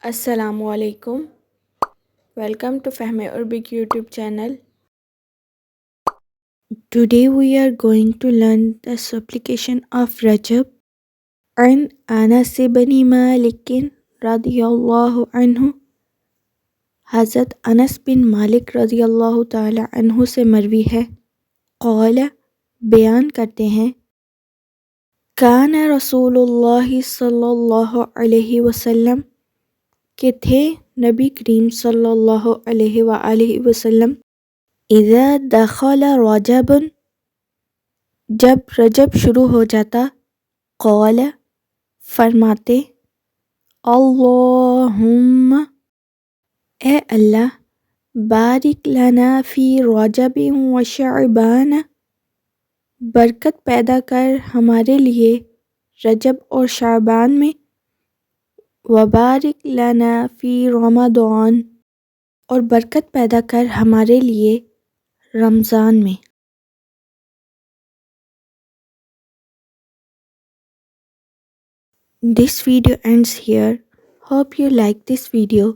السلام علیکم. Welcome to Fahme Arabic YouTube channel. Today we are going to learn the supplication of Rajab. عن انس بن مالک رضی اللہ عنہ. حضرت انس بن مالک رضی اللہ تعالی عنہ سے مروی ہے. قال بیان کرتے ہیں کان رسول اللہ صلی اللہ علیہ وسلم کہ تھے نبی کریم صلی اللہ علیہ وآلہ وسلم اذا دخل رجب جب رجب شروع ہو جاتا قال فرماتے اللہم اے اللہ بارک لنا فی رجب و شعبان برکت پیدا کر ہمارے لیے رجب اور شعبان میں وبارک لنا فی رمضان اور برکت پیدا کر ہمارے لیے رمضان میں. This video ends here. Hope you like this video.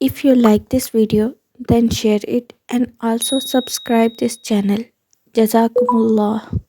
If you like this video, then share it and also subscribe this channel. Jazakumullah.